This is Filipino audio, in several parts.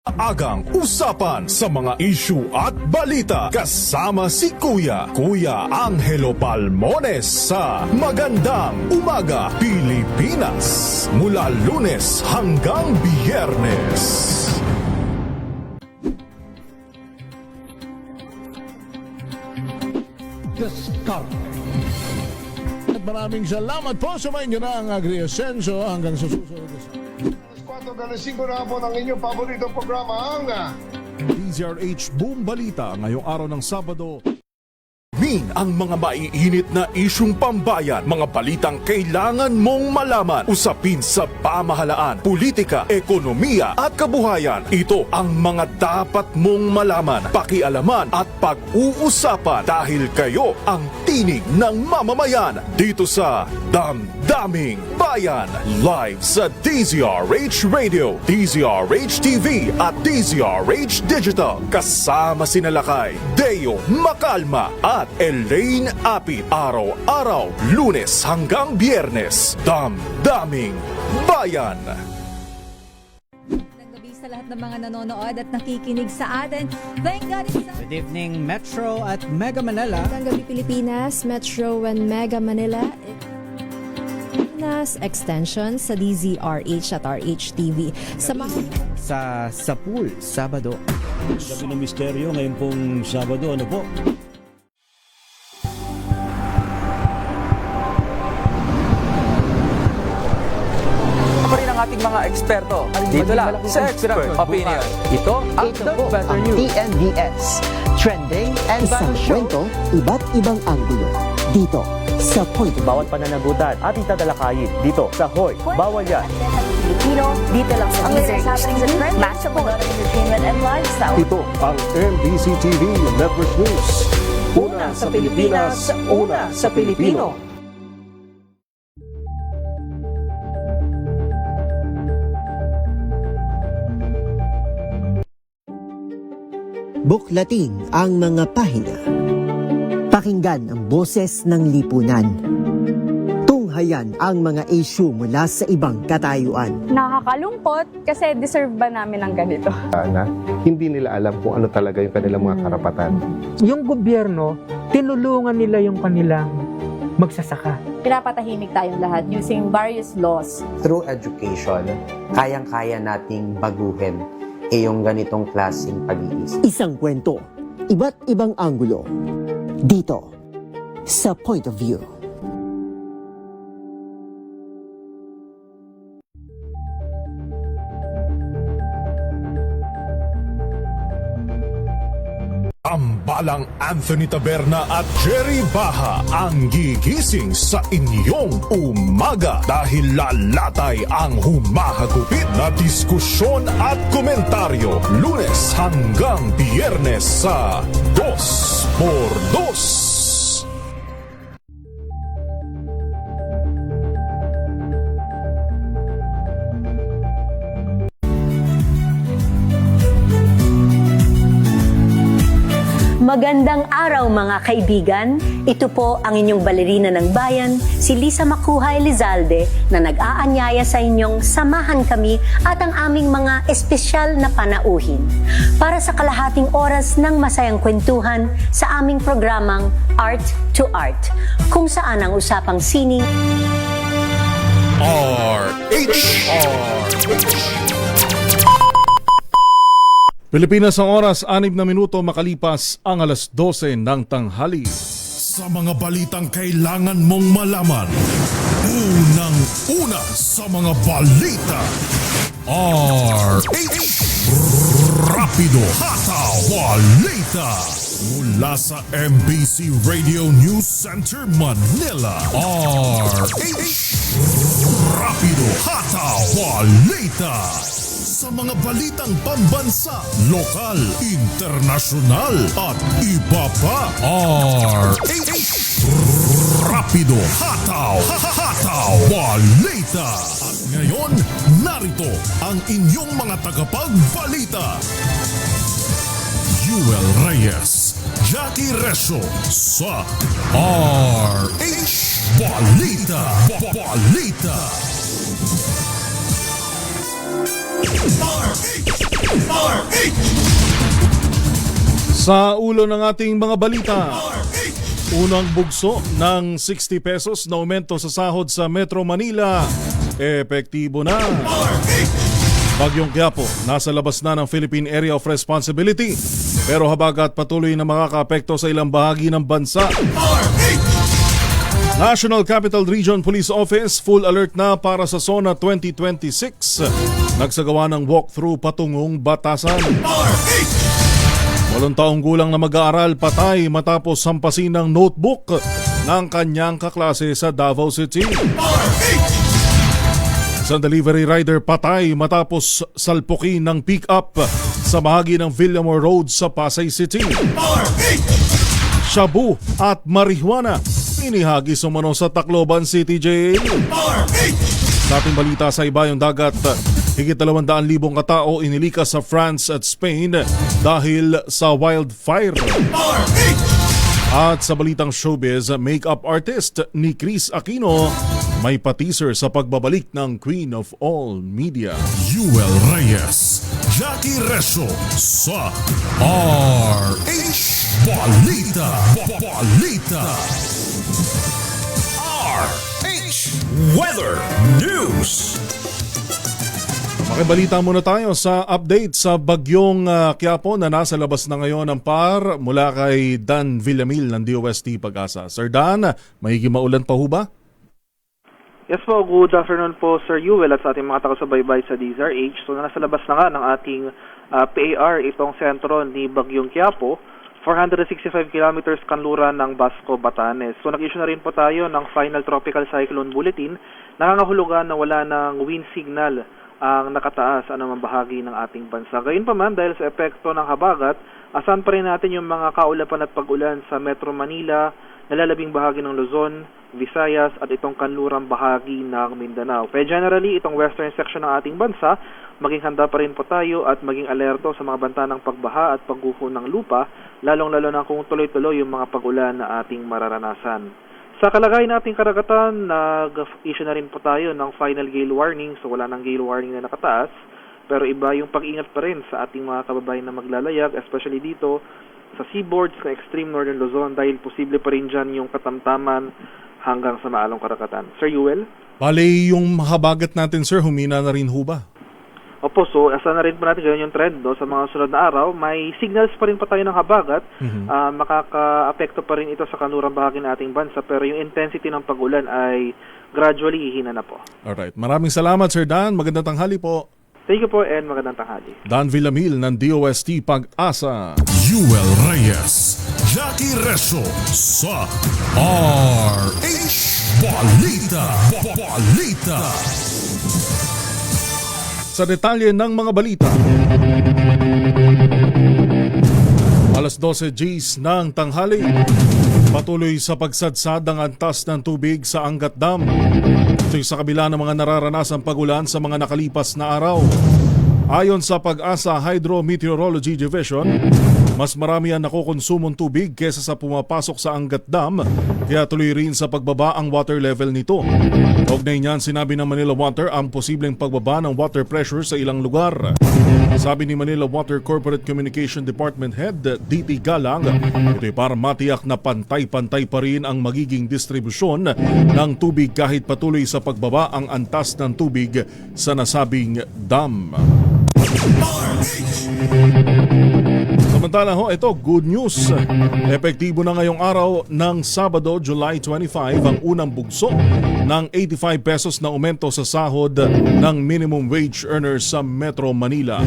Agang usapan sa mga issue at balita kasama si Kuya Angelo Palmones sa Magandang Umaga Pilipinas mula Lunes hanggang Biyernes. At maraming salamat po sa mga inyo na ang Agri-Asenso hanggang sa susunod na sa 4:05 na po ng inyong paboritong programa ang DZRH Boom Balita ngayong araw ng Sabado. Ang mga maiinit na isyung pambayan, mga balitang kailangan mong malaman, usapin sa pamahalaan, politika, ekonomiya at kabuhayan. Ito ang mga dapat mong malaman, pakialaman at pag-uusapan dahil kayo ang tinig ng mamamayan dito sa Damdaming Bayan. Live sa DZRH Radio, DZRH TV at DZRH Digital. Kasama sina Lakay, Deo Macalma at Elaine Apit. Araw-araw, Lunes hanggang Biyernes. Damdaming Bayan. Magandang gabi sa lahat ng mga nanonood at nakikinig sa atin. Thank God it's Good evening, Metro at Mega Manila. Magandang gabi Pilipinas, Metro and Mega Manila. Pilipinas Extension sa DZRH at RHTV. Samahan Sa Pool, Sabado. Gabi ng Misteryo ngayon pong Sabado, ano po? Pa rin ang ating mga eksperto. Dito lang sa Expert Opinion. Ito ang The Better News. TNVS, trending and Isang value show. kwento, iba't ibang anggulo. Dito, sa Point of View. Bawat pananagutan at itatalakayin dito sa Hoy. Bawal yan. Filipino, dito lang sa DZRH, matchable entertainment and lifestyle. ito ang MBC TV Network News. Una sa Pilipinas, una sa Pilipino. Buklatin ang mga pahina. Pakinggan ang boses ng lipunan. Tunghayan ang mga issue mula sa ibang katayuan. Nakakalungkot kasi deserve ba namin ng ganito? Na hindi nila alam kung ano talaga yung kanilang mga karapatan. Yung gobyerno, tinulungan nila yung kanilang magsasaka. Pinapatahimik tayong lahat using various laws. Through education, kayang-kaya nating baguhin yung ganitong klaseng pag-iisip. Isang kwento, iba't ibang anggulo. Dito, sa Point of View. Tambalang Anthony Taberna at Jerry Baha ang gigising sa inyong umaga dahil lalatay ang humahagupit na diskusyon at komentaryo Lunes hanggang Biyernes sa 2x2. Magandang araw mga kaibigan. Ito po ang inyong balerina ng bayan, si Lisa Macuha Elizalde na nag-aanyaya sa inyong samahan kami at ang aming mga espesyal na panauhin para sa kalahating oras ng masayang kwentuhan sa aming programang Art to Art, kung saan ang usapang sining Pilipinas ang oras, 6 na minuto makalipas ang alas 12 ng tanghali. Sa mga balitang kailangan mong malaman, unang-una sa mga balita, RH Rapido Hataw Balita mula sa MBC Radio News Center Manila. RH Rapido Hataw Balita sa mga balitang pambansa, lokal, internasyonal at iba pa. RH Rapido Hataw Balita. At ngayon, narito ang inyong mga tagapagbalita. Yuel Reyes, Jackie Reso sa RH Balita. Balita. Sa ulo ng ating mga balita, unang bugso ng 60 pesos na aumento sa sahod sa Metro Manila, epektibo na. Bagyong Quiapo, nasa labas na ng Philippine Area of Responsibility, pero habagat patuloy na makakaapekto sa ilang bahagi ng bansa. National Capital Region Police Office full alert na para sa SONA 2026. Nagsagawa ng walkthrough patungong Batasan. 8 taong gulang na mag-aaral patay matapos sampasin ng notebook ng kanyang kaklase sa Davao City. Isang delivery rider patay matapos salpukin ng pick-up sa bahagi ng Villamor Road sa Pasay City. Shabu at marijuana inihagis umano sa Tacloban City Jail. Sa ating balita sa ibayong dagat, higit 200,000 katao inilikas sa France at Spain dahil sa wildfire. At sa balitang showbiz, makeup artist ni Chris Aquino may pa-teaser sa pagbabalik ng Queen of All Media. Yuel Reyes, Jackie Reso sa RH Balita. RH Weather News. Makibalita muna tayo sa update sa bagyong Quiapo na nasa labas na ngayon ng PAR mula kay Dan Villamil ng DOST Pag-asa. Sir Dan, may maulan pa ho ba? Yes po, good afternoon po Sir Yuel at sa ating mga taga-subaybay sa DZRH. So nasa labas na nga ng ating PAR itong sentro ni Bagyong Quiapo, 465 kilometers kanluran ng Basco, Batanes. So nag-issue na rin po tayo ng Final Tropical Cyclone Bulletin, nangangahulugan na wala ng wind signal ang nakataas anumang bahagi ng ating bansa. Gayunpaman, dahil sa epekto ng habagat, asahan pa rin natin yung mga kaulapan at pag-ulan sa Metro Manila, nalalabing bahagi ng Luzon, Visayas at itong kanlurang bahagi ng Mindanao. Pero generally, itong western section ng ating bansa, maging handa pa rin po tayo at maging alerto sa mga banta ng pagbaha at pagguho ng lupa, lalong-lalo na kung tuloy-tuloy yung mga pag-ulan na ating mararanasan. Sa kalagayan nating karagatan, nag-issue na rin po tayo ng final gale warning. So wala nang gale warning na nakataas, pero iba yung pag-ingat pa rin sa ating mga kababayan na maglalayag, especially dito sa seaboards ng extreme northern Luzon dahil posible pa rin dyan yung katamtaman hanggang sa maalong karagatan. Sir Yuel? Bale, yung habagat natin sir, humina na rin ho ba? Opo, so asa na rin po natin ganyan yung trend sa mga sunod na araw. May signals pa rin pa tayo ng habagat. Makaka-apekto pa rin ito sa kanurang bahagi ng ating bansa, pero yung intensity ng pag-ulan ay gradually hihina na po. Alright, maraming salamat Sir Dan. Magandang tanghali po. Thank you po and magandang tanghali. Dan Villamil ng DOST Pag-asa. Yuel Reyes, Jackie Reso sa RH Balita. Sa detalye ng mga balita, alas 12 Gs ng tanghali, patuloy sa pagsadsad ng antas ng tubig sa Angat Dam. Ito'y sa kabila ng mga nararanasang pagulan sa mga nakalipas na araw. Ayon sa Pag-asa Hydrometeorology Division, mas marami ang nakokonsumong tubig kesa sa pumapasok sa Angat Dam, kaya tuloy rin sa pagbaba ang water level nito. Kaugnay niyan, sinabi ng Manila Water ang posibleng pagbaba ng water pressure sa ilang lugar. Sabi ni Manila Water Corporate Communication Department Head DP Galang, ito'y para matiyak na pantay-pantay pa rin ang magiging distribusyon ng tubig kahit patuloy sa pagbaba ang antas ng tubig sa nasabing dam. Samantala ito, good news. Epektibo na ngayong araw ng Sabado, July 25, ang unang bugso ng 85 pesos na aumento sa sahod ng minimum wage earners sa Metro Manila.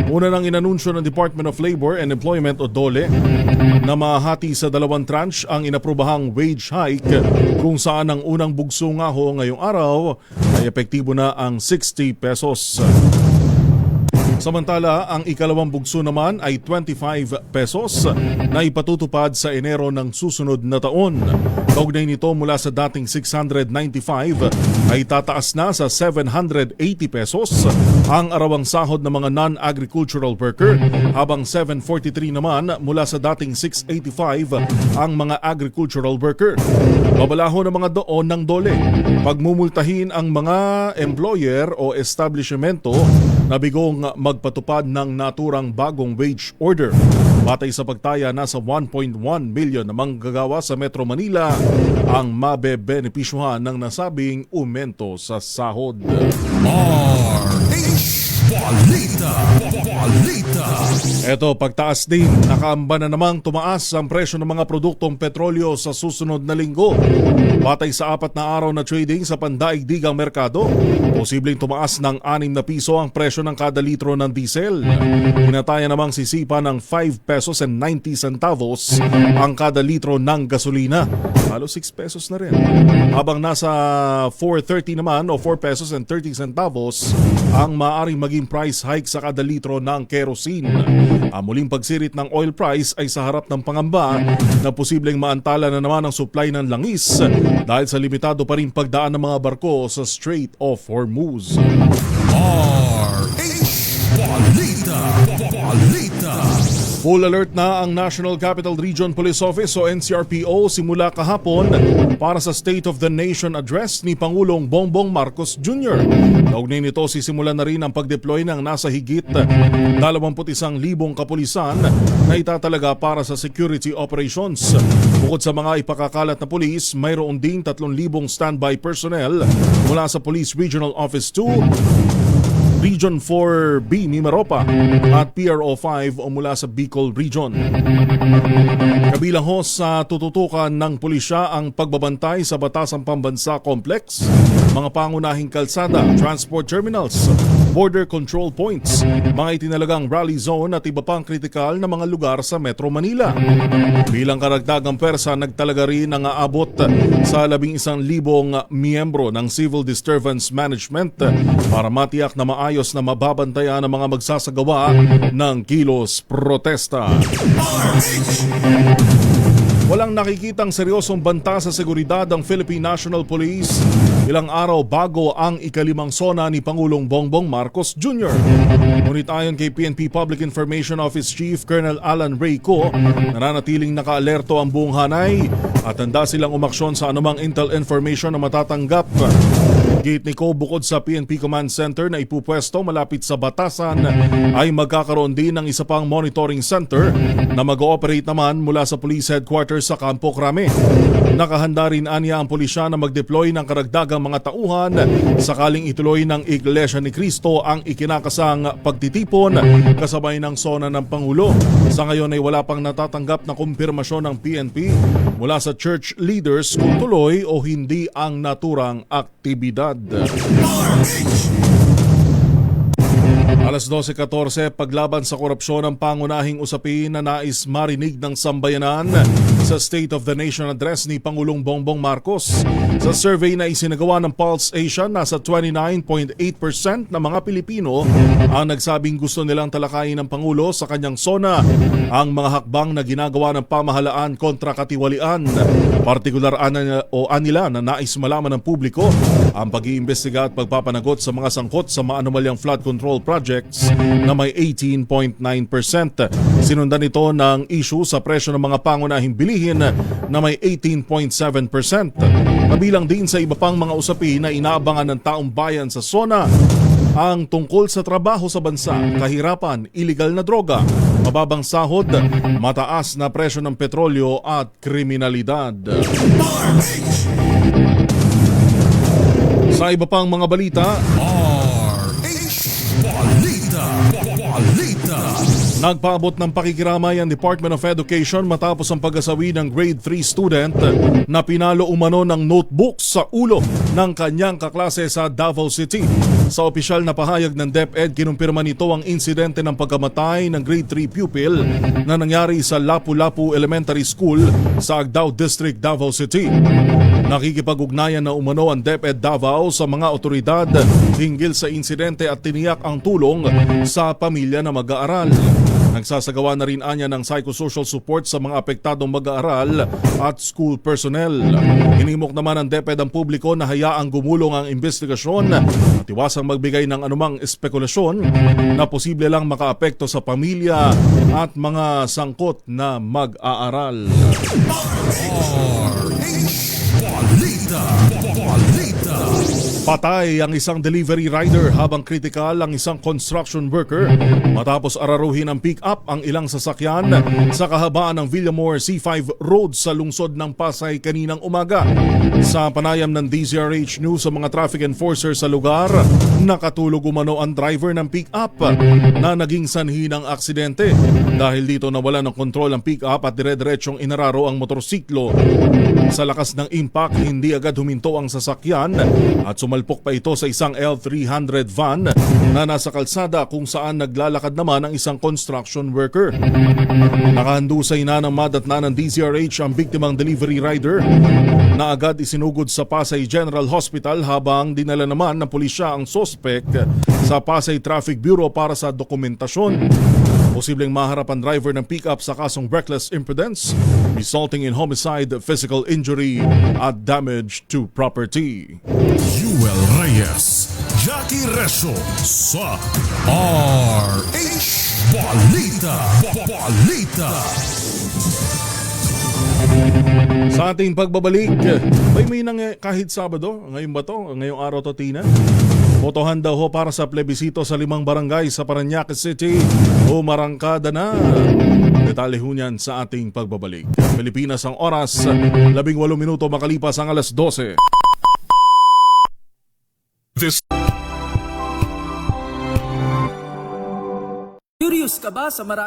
Una nang inanunsyo ng Department of Labor and Employment o DOLE na mahati sa 2 tranche ang inaprobahang wage hike, kung saan ang unang bugso nga ho ngayong araw ay epektibo na ang 60 pesos. Samantala, ang ikalawang bugso naman ay 25 pesos na ipatutupad sa Enero ng susunod na taon. Kaugnay nito, mula sa dating 695 ay tataas na sa 780 pesos ang arawang sahod ng mga non-agricultural worker, habang 743 naman mula sa dating 685 ang mga agricultural worker. Babalaho ng mga doon ng DOLE, pagmumultahin ang mga employer o establishmento nabigong magpatupad ng naturang bagong wage order. Batay sa pagtaya, nasa 1.1 milyon na manggagawa sa Metro Manila ang mabebenepisyuhan ng nasabing aumento sa sahod. Ito, pagtaas din, nakaamba na namang tumaas ang presyo ng mga produktong petrolyo sa susunod na linggo. Batay sa 4 na araw na trading sa pandaigdigang merkado, posibleng tumaas ng 6 na piso ang presyo ng kada litro ng diesel. Hinataya namang sisipa ng 5 pesos and 90 centavos ang kada litro ng gasolina. Halos 6 pesos na rin. Habang nasa 4.30 naman o 4 pesos and 30 centavos ang maaaring maging price hike sa kada litro ng kerosene. Ang muling pagsirit ng oil price ay sa harap ng pangamba na posibleng maantala na naman ang supply ng langis dahil sa limitado pa rin pagdaan ng mga barko sa Strait of Hormuz. Full alert na ang National Capital Region Police Office o NCRPO simula kahapon para sa State of the Nation Address ni Pangulong Bongbong Marcos Jr. Kaugnay nito, sisimulan na rin ang pag-deploy ng nasa higit 21,000 kapulisan na itatalaga para sa security operations. Bukod sa mga ipakakalat na pulis, mayroon ding 3,000 standby personnel mula sa Police Regional Office 2, Region 4B Mimaropa at PRO 5 o mula sa Bicol Region. Kabilang ho sa tututukan ng pulisya ang pagbabantay sa Batasang Pambansa Complex, mga pangunahing kalsada, transport terminals, border control points, mga itinalagang rally zone at iba pang kritikal na mga lugar sa Metro Manila. Bilang karagdagang persa, nagtalaga rin ang aabot sa 11,000 miyembro ng Civil Disturbance Management para matiyak na maayos na mababantayan ang mga magsasagawa ng kilos protesta. Walang nakikitang seryosong banta sa seguridad ang Philippine National Police ilang araw bago ang ika-5 sona ni Pangulong Bongbong Marcos Jr. Ngunit ayon kay PNP Public Information Office Chief Colonel Alan Reyco, nananatiling nakaalerto ang buong hanay at handa silang umaksyon sa anumang intel information na matatanggap. Gate ni Co, bukod sa PNP Command Center na ipupwesto malapit sa Batasan, ay magkakaroon din ng isa pang monitoring center na mag-ooperate naman mula sa Police Headquarters sa Campo Crame. Nakahanda rin aniya ang pulisya na mag-deploy ng karagdagang mga tauhan sakaling ituloy ng Iglesia ni Cristo ang ikinakasang pagtitipon kasabay ng sona ng Pangulo. Sa ngayon ay wala pang natatanggap na kumpirmasyon ng PNP mula sa church leaders kung tuloy o hindi ang naturang aktibidad. Alas 12:14, paglaban sa korupsyon ang pangunahing usapin na nais marinig ng sambayanan sa State of the Nation Address ni Pangulong Bongbong Marcos. Sa survey na isinagawa ng Pulse Asia, nasa 29.8% ng mga Pilipino ang nagsabing gusto nilang talakayin ng Pangulo sa kanyang sona ang mga hakbang na ginagawa ng pamahalaan kontra katiwalian. Partikular anila na nais malaman ng publiko ang pag-iimbestiga at pagpapanagot sa mga sangkot sa maanomalyang flood control projects na may 18.9%. Sinundan ito ng issue sa presyo ng mga pangunahing bilihin na may 18.7%. Kabilang din sa iba pang mga usapin na inaabangan ng taong bayan sa SONA ang tungkol sa trabaho sa bansa, kahirapan, iligal na droga, mababang sahod, mataas na presyo ng petrolyo at kriminalidad. Sa iba pang mga balita, nagpaabot ng pakikiramay ang Department of Education matapos ang pag-asawi ng grade 3 student na pinalo umano ng notebook sa ulo ng kanyang kaklase sa Davao City. Sa opisyal na pahayag ng DepEd, kinumpirma nito ang insidente ng pagkamatay ng grade 3 pupil na nangyari sa Lapu-Lapu Elementary School sa Agdao District, Davao City. Nakikipag-ugnayan na umano ang DepEd Davao sa mga otoridad hinggil sa insidente at tiniyak ang tulong sa pamilya na mag-aaral. Nagsasagawa na rin anya ng psychosocial support sa mga apektadong mag-aaral at school personnel. Hinimok naman ng DepEd ang publiko na hayaang gumulong ang investigasyon at iwasang magbigay ng anumang espekulasyon na posible lang makaapekto sa pamilya at mga sangkot na mag-aaral. Patay ang isang delivery rider habang kritikal ang isang construction worker matapos araruhin ng pick-up ang ilang sasakyan sa kahabaan ng Villamor C5 Road sa lungsod ng Pasay kaninang umaga. Sa panayam ng DZRH News sa mga traffic enforcer sa lugar, nakatulog umano ang driver ng pick-up na naging sanhi ng aksidente. Dahil dito nawala ng kontrol ang pick-up at dire-diretsyong inararo ang motorsiklo. Sa lakas ng impact, hindi agad huminto ang sasakyan at sumalpok pa ito sa isang L300 van na nasa kalsada kung saan naglalakad naman ang isang construction worker. Nakahandusay na ng madatna ng DZRH ang biktimang delivery rider na agad isinugod sa Pasay General Hospital habang dinala naman ng pulisya ang suspect sa Pasay Traffic Bureau para sa dokumentasyon. Posibleng maharap ang driver ng pick-up sa kasong reckless imprudence resulting in homicide, physical injury at damage to property. Yuel Reyes, Jackie Reso sa RH Balita. Sa ating pagbabalik, may kahit Sabado, ngayon ba to? Ngayong araw to, Tina? Botohan daw ho para sa plebisito sa 5 barangay sa Parañaque City. Umarangkada na. Detalye ho niyan sa ating pagbabalik. Pilipinas ang oras, 18 minuto makalipas ang alas 12. Curious ka ba sa marami